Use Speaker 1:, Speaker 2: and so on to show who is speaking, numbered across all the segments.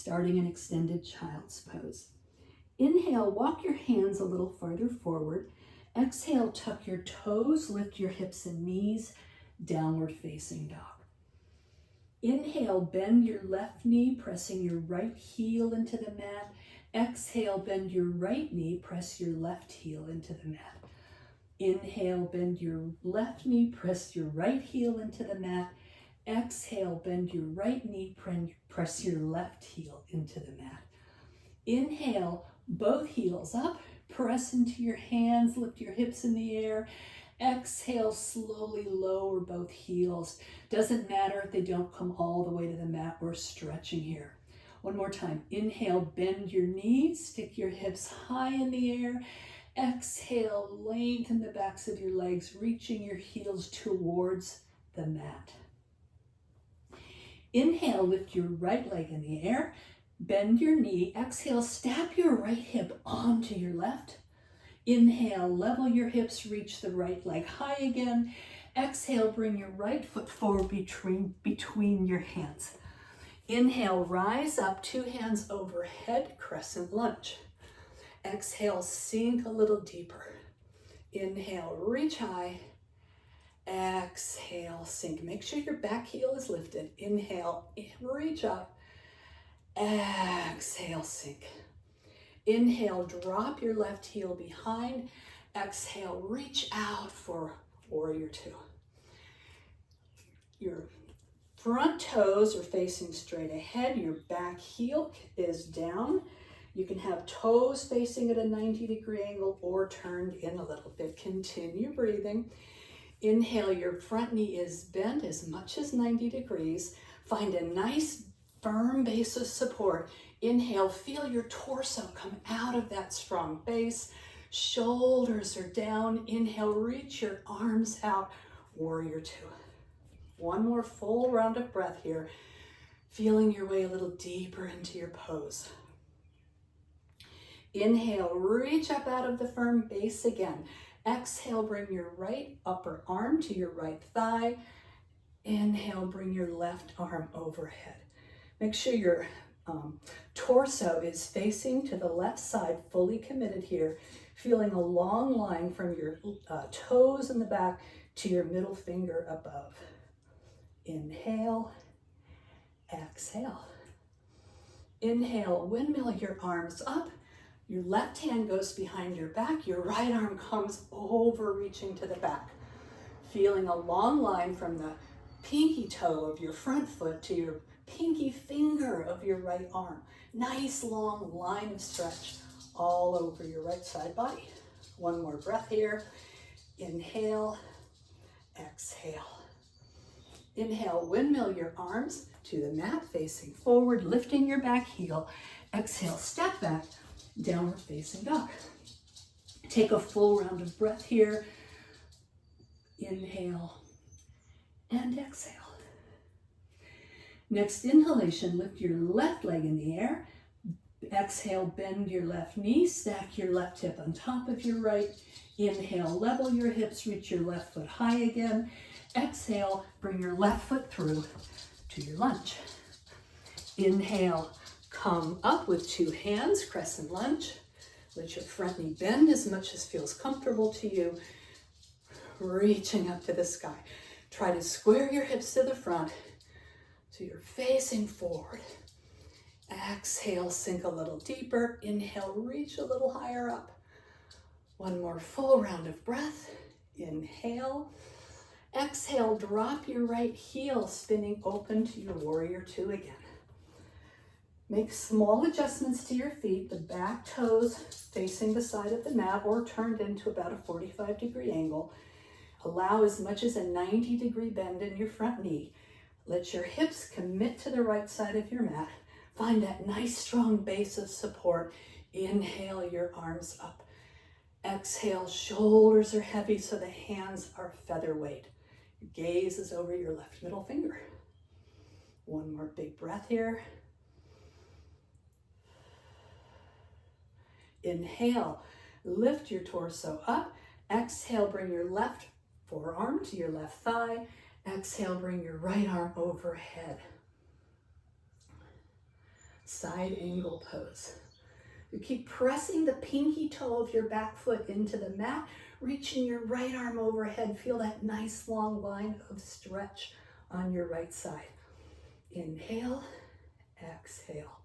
Speaker 1: starting an extended child's pose. Inhale, walk your hands a little farther forward. Exhale, tuck your toes, lift your hips and knees, downward facing dog. Inhale, bend your left knee, pressing your right heel into the mat. Exhale, bend your right knee, press your left heel into the mat. Inhale, bend your left knee, press your right heel into the mat. Exhale, bend your right knee, press your left heel into the mat. Inhale, both heels up, press into your hands, lift your hips in the air. Exhale, slowly lower both heels. Doesn't matter if they don't come all the way to the mat, we're stretching here. One more time. Inhale, bend your knees, stick your hips high in the air. Exhale, lengthen the backs of your legs, reaching your heels towards the mat. Inhale, lift your right leg in the air, bend your knee. Exhale, step your right hip onto your left. Inhale, level your hips, reach the right leg high again. Exhale, bring your right foot forward between your hands. Inhale, rise up, two hands overhead, crescent lunge. Exhale, sink a little deeper. Inhale, reach high. Exhale, sink. Make sure your back heel is lifted. Inhale, reach up. Exhale, sink. Inhale, drop your left heel behind. Exhale, reach out for warrior two. Your front toes are facing straight ahead. Your back heel is down. You can have toes facing at a 90-degree angle or turned in a little bit. Continue breathing. Inhale, your front knee is bent as much as 90 degrees. Find a nice firm base of support. Inhale, feel your torso come out of that strong base. Shoulders are down. Inhale, reach your arms out, warrior two. One more full round of breath here. Feeling your way a little deeper into your pose. Inhale, reach up out of the firm base again. Exhale, bring your right upper arm to your right thigh. Inhale, bring your left arm overhead. Make sure your torso is facing to the left side, fully committed here. Feeling a long line from your toes in the back to your middle finger above. Inhale, exhale. Inhale, windmill your arms up. Your left hand goes behind your back. Your right arm comes over, reaching to the back. Feeling a long line from the pinky toe of your front foot to your pinky finger of your right arm. Nice long line of stretch all over your right side body. One more breath here. Inhale, exhale. Inhale, windmill your arms to the mat, facing forward, lifting your back heel. Exhale, step back, downward facing dog. Take a full round of breath here. Inhale and exhale. Next inhalation, lift your left leg in the air. Exhale, bend your left knee, stack your left hip on top of your right. Inhale, level your hips, reach your left foot high again. Exhale, bring your left foot through to your lunge. Inhale, come up with two hands, crescent lunge. Let your front knee bend as much as feels comfortable to you. Reaching up to the sky. Try to square your hips to the front so you're facing forward. Exhale, sink a little deeper. Inhale, reach a little higher up. One more full round of breath. Inhale. Exhale, drop your right heel, spinning open to your warrior two again. Make small adjustments to your feet, the back toes facing the side of the mat or turned into about a 45-degree angle. Allow as much as a 90-degree bend in your front knee. Let your hips commit to the right side of your mat. Find that nice strong base of support. Inhale, your arms up. Exhale, shoulders are heavy so the hands are featherweight. Your gaze is over your left middle finger. One more big breath here. Inhale, lift your torso up. Exhale, bring your left forearm to your left thigh. Exhale, bring your right arm overhead. side angle pose. You keep pressing the pinky toe of your back foot into the mat, reaching your right arm overhead. Feel that nice long line of stretch on your right side. Inhale, exhale.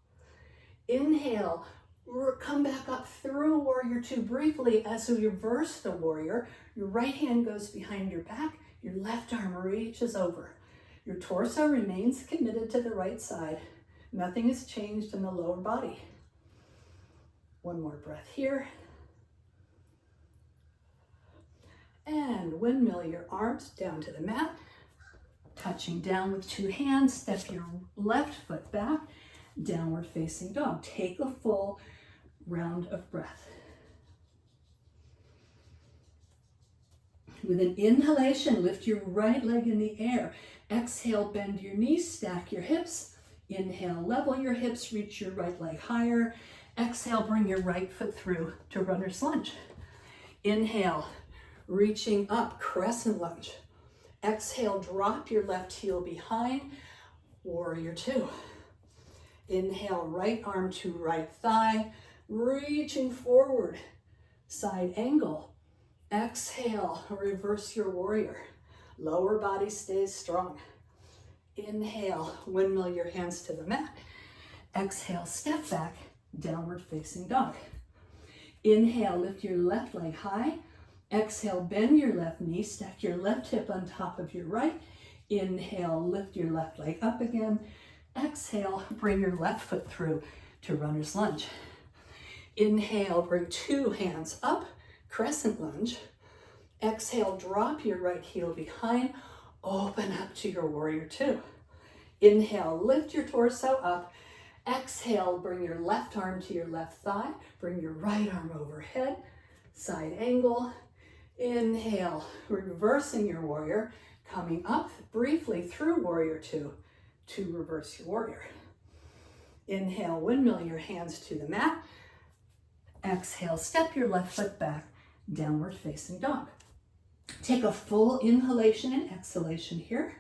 Speaker 1: Inhale, come back up through warrior two briefly. As you reverse the warrior, your right hand goes behind your back, your left arm reaches over. Your torso remains committed to the right side. Nothing has changed in the lower body. One more breath here. And windmill your arms down to the mat. Touching down with two hands, step your left foot back, downward facing dog. Take a full round of breath. With an inhalation, lift your right leg in the air. Exhale, bend your knees, stack your hips. Inhale, level your hips, reach your right leg higher. Exhale, bring your right foot through to runner's lunge. Inhale, reaching up, crescent lunge. Exhale, drop your left heel behind, warrior two. Inhale, right arm to right thigh, reaching forward, side angle. Exhale, reverse your warrior. Lower body stays strong. Inhale, windmill your hands to the mat. Exhale, step back, downward facing dog. Inhale, lift your left leg high. Exhale, bend your left knee, stack your left hip on top of your right. Inhale, lift your left leg up again. Exhale, bring your left foot through to runner's lunge. Inhale, bring two hands up, crescent lunge. Exhale, drop your right heel behind, open up to your warrior two. Inhale, lift your torso up. Exhale, bring your left arm to your left thigh, bring your right arm overhead, side angle. Inhale, reversing your warrior, coming up briefly through warrior two to reverse your warrior. Inhale, windmill your hands to the mat. Exhale, step your left foot back, downward facing dog. Take a full inhalation and exhalation here.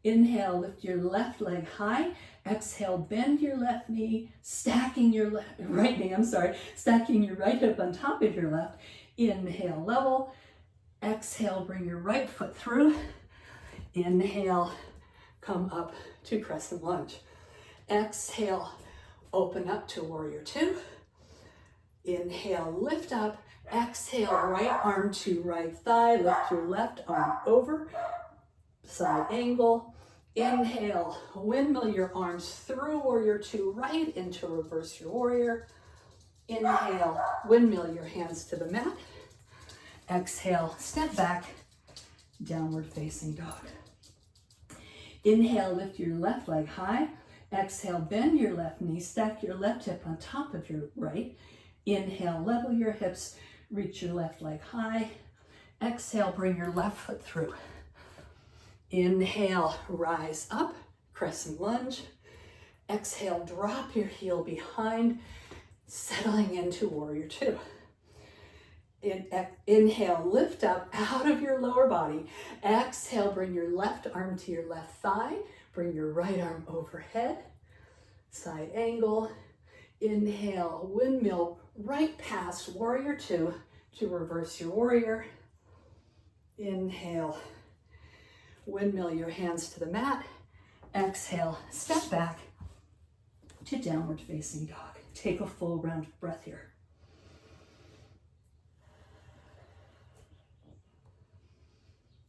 Speaker 1: Inhale, lift your left leg high. Exhale, bend your left knee, stacking your right hip on top of your left. Inhale, level. Exhale, bring your right foot through. Inhale, come up to crescent lunge. Exhale, open up to warrior two. Inhale, lift up. Exhale, right arm to right thigh. Lift your left arm over. Side angle. Inhale, windmill your arms through warrior two right into reverse your warrior. Inhale, windmill your hands to the mat. Exhale, step back, downward facing dog. Inhale, lift your left leg high. Exhale, bend your left knee, stack your left hip on top of your right. Inhale, level your hips, reach your left leg high. Exhale, bring your left foot through. Inhale, rise up, crescent lunge. Exhale, drop your heel behind, settling into warrior two. Inhale, lift up out of your lower body. Exhale, bring your left arm to your left thigh. Bring your right arm overhead. Side angle. Inhale, windmill right past warrior two to reverse your warrior. Inhale, windmill your hands to the mat. Exhale, step back to downward facing dog. Take a full round of breath here.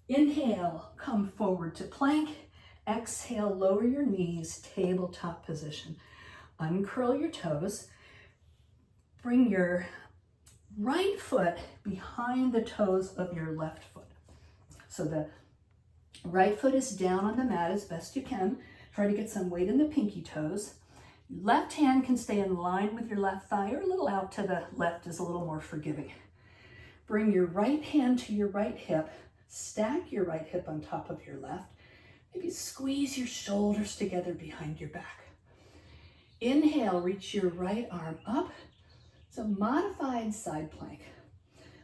Speaker 1: Inhale, come forward to plank. Exhale, lower your knees, tabletop position. Uncurl your toes. Bring your right foot behind the toes of your left foot. So the right foot is down on the mat as best you can. Try to get some weight in the pinky toes. Left hand can stay in line with your left thigh, or a little out to the left is a little more forgiving. Bring your right hand to your right hip. Stack your right hip on top of your left. Maybe squeeze your shoulders together behind your back. Inhale, reach your right arm up. So modified side plank.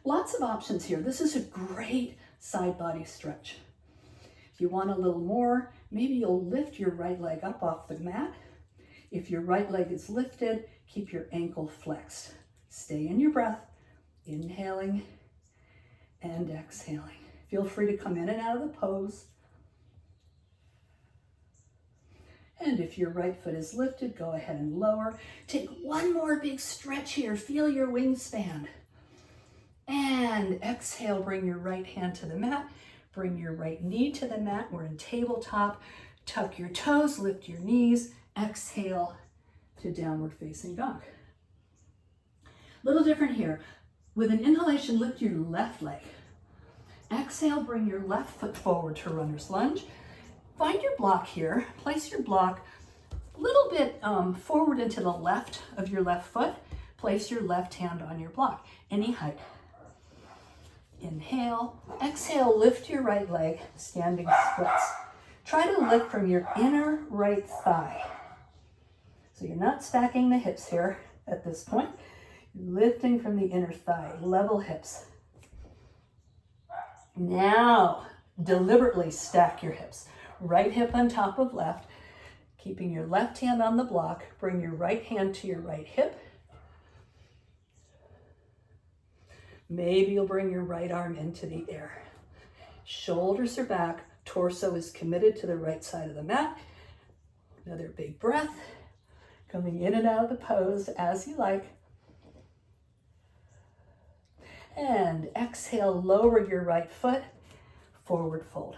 Speaker 1: Lots of options here. This is a great side body stretch. If you want a little more, Maybe you'll lift your right leg up off the mat. If your right leg is lifted, keep your ankle flexed. Stay in your breath, inhaling and exhaling. Feel free to come in and out of the pose. And if your right foot is lifted, go ahead and lower. Take one more big stretch here. Feel your wingspan. And exhale, bring your right hand to the mat. Bring your right knee to the mat. We're in tabletop. Tuck your toes, lift your knees. Exhale to downward facing dog. Little different here. With an inhalation, lift your left leg. Exhale, bring your left foot forward to runner's lunge. Find your block here. Place your block a little bit forward into the left of your left foot. Place your left hand on your block, any height. Inhale. Exhale, lift your right leg, standing splits. Try to lift from your inner right thigh. So you're not stacking the hips here at this point. You're lifting from the inner thigh, level hips. Now, deliberately stack your hips. Right hip on top of left, keeping your left hand on the block. Bring your right hand to your right hip. Maybe you'll bring your right arm into the air. Shoulders are back, torso is committed to the right side of the mat. Another big breath, coming in and out of the pose as you like. And exhale, lower your right foot, forward fold.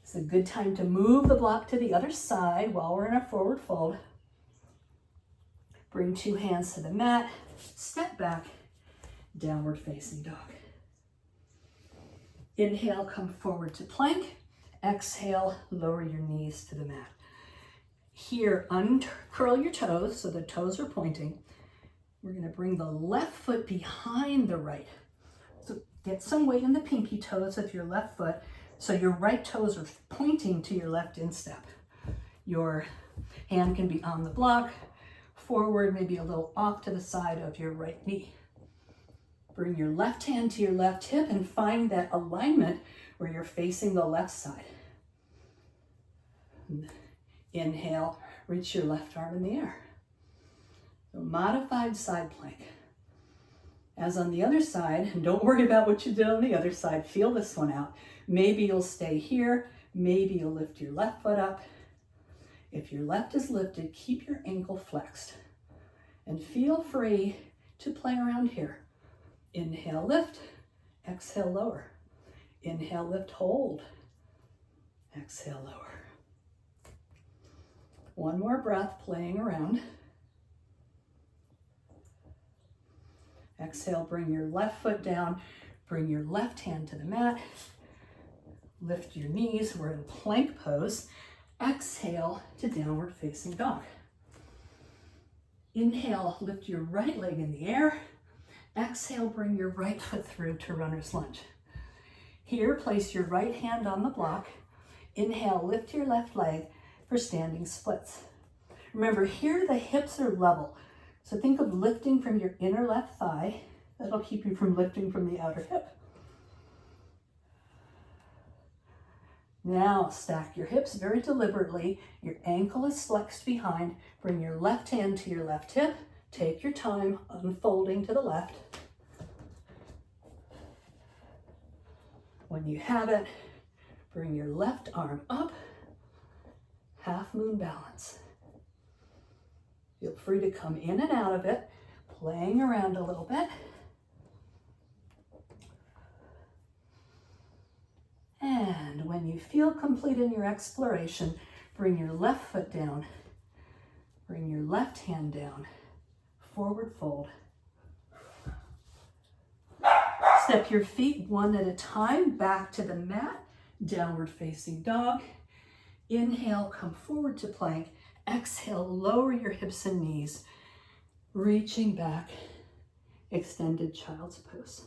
Speaker 1: It's a good time to move the block to the other side while we're in a forward fold. Bring two hands to the mat, step back, downward facing dog. Inhale, come forward to plank. Exhale, lower your knees to the mat. Here, uncurl your toes so the toes are pointing. We're going to bring the left foot behind the right. So get some weight in the pinky toes of your left foot so your right toes are pointing to your left instep. Your hand can be on the block, forward, maybe a little off to the side of your right knee. Bring your left hand to your left hip and find that alignment where you're facing the left side. Inhale, reach your left arm in the air. So modified side plank. As on the other side, and don't worry about what you did on the other side, feel this one out. Maybe you'll stay here, maybe you'll lift your left foot up. If your left is lifted, keep your ankle flexed. And feel free to play around here. Inhale, lift, exhale, lower. Inhale, lift, hold. Exhale, lower. One more breath, playing around. Exhale, bring your left foot down, bring your left hand to the mat, lift your knees, we're in plank pose. Exhale to downward facing dog. Inhale, lift your right leg in the air. Exhale, bring your right foot through to runner's lunge. Here, place your right hand on the block. Inhale, lift your left leg for standing splits. Remember, here the hips are level. So think of lifting from your inner left thigh. That'll keep you from lifting from the outer hip. Now stack your hips very deliberately. Your ankle is flexed behind. Bring your left hand to your left hip. Take your time unfolding to the left. When you have it, bring your left arm up. Half moon balance. Feel free to come in and out of it, playing around a little bit. And when you feel complete in your exploration, bring your left foot down, bring your left hand down, forward fold. Step your feet one at a time back to the mat, downward facing dog. Inhale, come forward to plank. Exhale, lower your hips and knees, reaching back, extended child's pose.